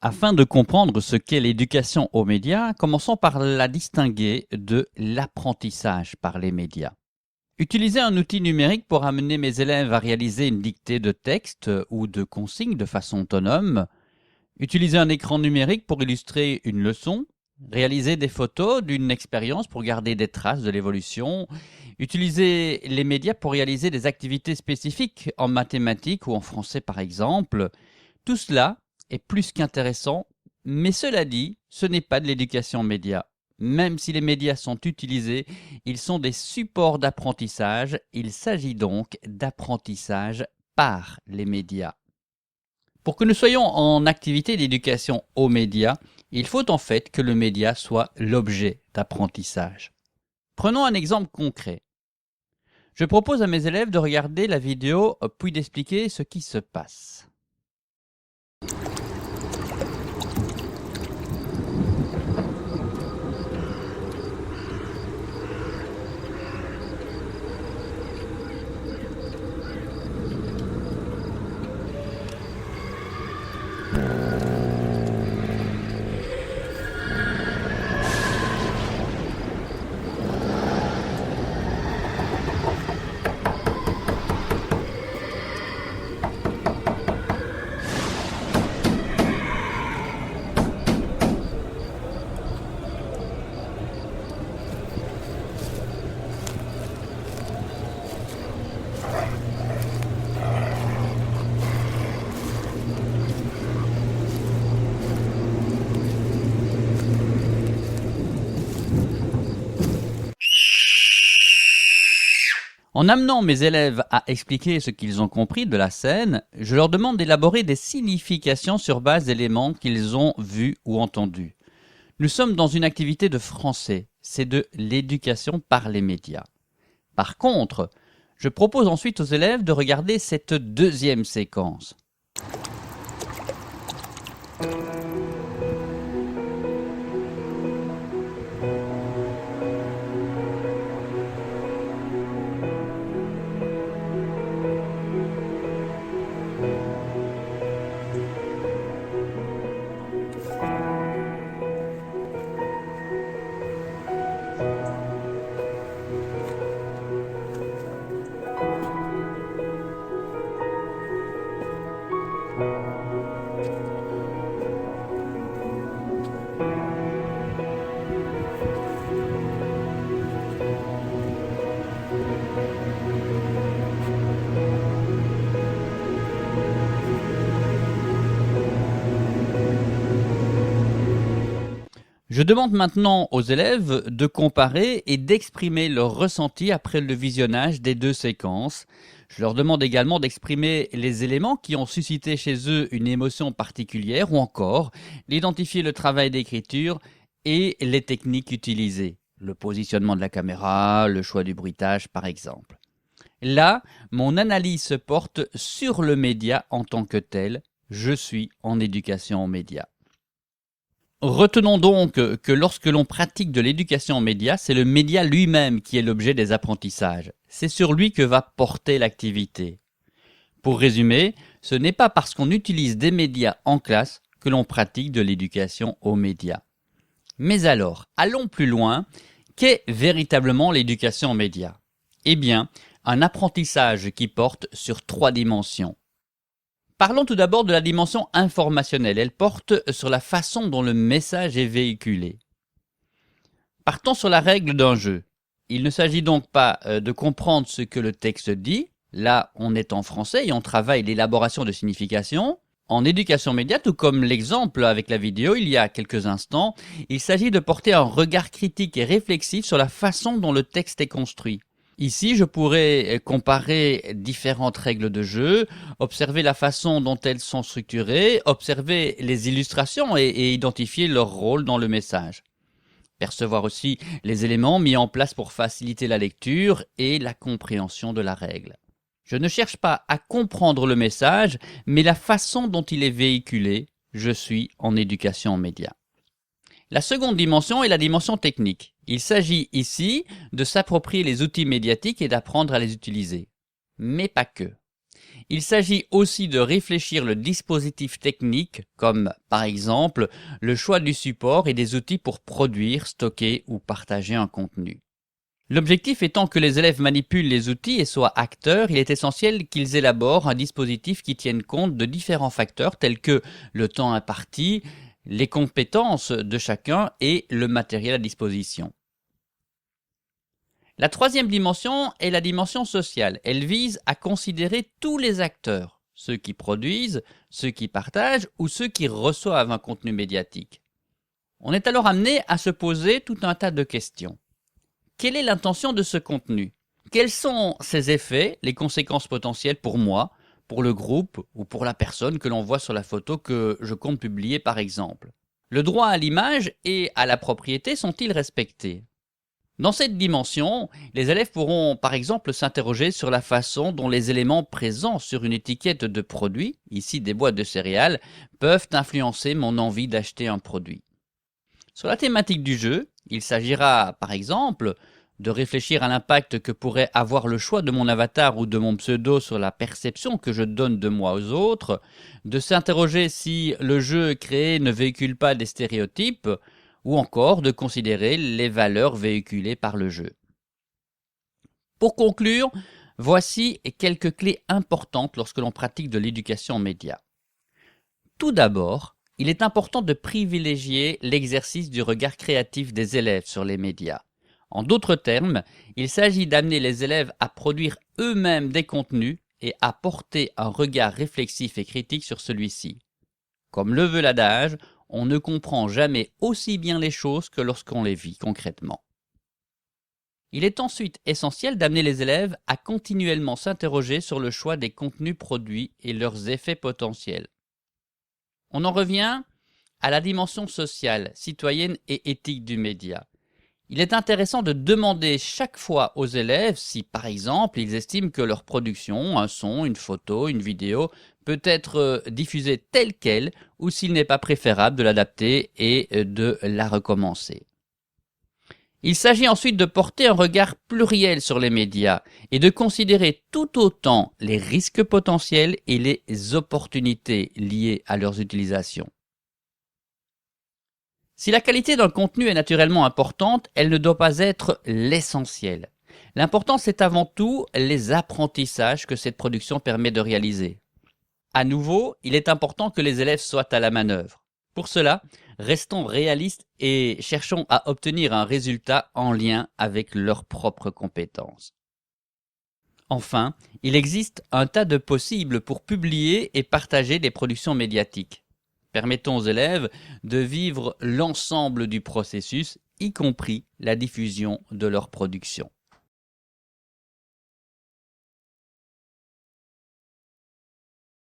Afin de comprendre ce qu'est l'éducation aux médias, commençons par la distinguer de l'apprentissage par les médias. Utiliser un outil numérique pour amener mes élèves à réaliser une dictée de texte ou de consignes de façon autonome, utiliser un écran numérique pour illustrer une leçon, réaliser des photos d'une expérience pour garder des traces de l'évolution, utiliser les médias pour réaliser des activités spécifiques en mathématiques ou en français par exemple, tout cela est plus qu'intéressant, mais cela dit, ce n'est pas de l'éducation média. Même si les médias sont utilisés, ils sont des supports d'apprentissage, il s'agit donc d'apprentissage par les médias. Pour que nous soyons en activité d'éducation aux médias, il faut en fait que le média soit l'objet d'apprentissage. Prenons un exemple concret. Je propose à mes élèves de regarder la vidéo puis d'expliquer ce qui se passe. En amenant mes élèves à expliquer ce qu'ils ont compris de la scène, je leur demande d'élaborer des significations sur base d'éléments qu'ils ont vus ou entendus. Nous sommes dans une activité de français, c'est de l'éducation par les médias. Par contre, je propose ensuite aux élèves de regarder cette deuxième séquence. Je demande maintenant aux élèves de comparer et d'exprimer leur ressenti après le visionnage des deux séquences. Je leur demande également d'exprimer les éléments qui ont suscité chez eux une émotion particulière ou encore d'identifier le travail d'écriture et les techniques utilisées, le positionnement de la caméra, le choix du bruitage par exemple. Là, mon analyse se porte sur le média en tant que tel. Je suis en éducation aux médias. Retenons donc que lorsque l'on pratique de l'éducation aux médias, c'est le média lui-même qui est l'objet des apprentissages. C'est sur lui que va porter l'activité. Pour résumer, ce n'est pas parce qu'on utilise des médias en classe que l'on pratique de l'éducation aux médias. Mais alors, allons plus loin. Qu'est véritablement l'éducation aux médias ? Eh bien, un apprentissage qui porte sur 3 dimensions. Parlons tout d'abord de la dimension informationnelle. Elle porte sur la façon dont le message est véhiculé. Partons sur la règle d'un jeu. Il ne s'agit donc pas de comprendre ce que le texte dit. Là, on est en français et on travaille l'élaboration de significations. En éducation média, tout comme l'exemple avec la vidéo il y a quelques instants, il s'agit de porter un regard critique et réflexif sur la façon dont le texte est construit. Ici, je pourrais comparer différentes règles de jeu, observer la façon dont elles sont structurées, observer les illustrations et identifier leur rôle dans le message. Percevoir aussi les éléments mis en place pour faciliter la lecture et la compréhension de la règle. Je ne cherche pas à comprendre le message, mais la façon dont il est véhiculé. Je suis en éducation média. La seconde dimension est la dimension technique. Il s'agit ici de s'approprier les outils médiatiques et d'apprendre à les utiliser. Mais pas que. Il s'agit aussi de réfléchir le dispositif technique, comme par exemple le choix du support et des outils pour produire, stocker ou partager un contenu. L'objectif étant que les élèves manipulent les outils et soient acteurs, il est essentiel qu'ils élaborent un dispositif qui tienne compte de différents facteurs tels que le temps imparti, les compétences de chacun et le matériel à disposition. La troisième dimension est la dimension sociale. Elle vise à considérer tous les acteurs, ceux qui produisent, ceux qui partagent ou ceux qui reçoivent un contenu médiatique. On est alors amené à se poser tout un tas de questions. Quelle est l'intention de ce contenu? Quels sont ses effets, les conséquences potentielles pour moi, pour le groupe ou pour la personne que l'on voit sur la photo que je compte publier par exemple? Le droit à l'image et à la propriété sont-ils respectés? Dans cette dimension, les élèves pourront par exemple s'interroger sur la façon dont les éléments présents sur une étiquette de produit, ici des boîtes de céréales, peuvent influencer mon envie d'acheter un produit. Sur la thématique du jeu, il s'agira par exemple de réfléchir à l'impact que pourrait avoir le choix de mon avatar ou de mon pseudo sur la perception que je donne de moi aux autres, de s'interroger si le jeu créé ne véhicule pas des stéréotypes, ou encore de considérer les valeurs véhiculées par le jeu. Pour conclure, voici quelques clés importantes lorsque l'on pratique de l'éducation aux médias. Tout d'abord, il est important de privilégier l'exercice du regard créatif des élèves sur les médias. En d'autres termes, il s'agit d'amener les élèves à produire eux-mêmes des contenus et à porter un regard réflexif et critique sur celui-ci. Comme le veut l'adage, on ne comprend jamais aussi bien les choses que lorsqu'on les vit concrètement. Il est ensuite essentiel d'amener les élèves à continuellement s'interroger sur le choix des contenus produits et leurs effets potentiels. On en revient à la dimension sociale, citoyenne et éthique du média. Il est intéressant de demander chaque fois aux élèves si, par exemple, ils estiment que leur production, un son, une photo, une vidéo, peut être diffusée telle qu'elle ou s'il n'est pas préférable de l'adapter et de la recommencer. Il s'agit ensuite de porter un regard pluriel sur les médias et de considérer tout autant les risques potentiels et les opportunités liées à leurs utilisations. Si la qualité d'un contenu est naturellement importante, elle ne doit pas être l'essentiel. L'important, c'est avant tout les apprentissages que cette production permet de réaliser. À nouveau, il est important que les élèves soient à la manœuvre. Pour cela, restons réalistes et cherchons à obtenir un résultat en lien avec leurs propres compétences. Enfin, il existe un tas de possibles pour publier et partager des productions médiatiques. Permettons aux élèves de vivre l'ensemble du processus, y compris la diffusion de leur production.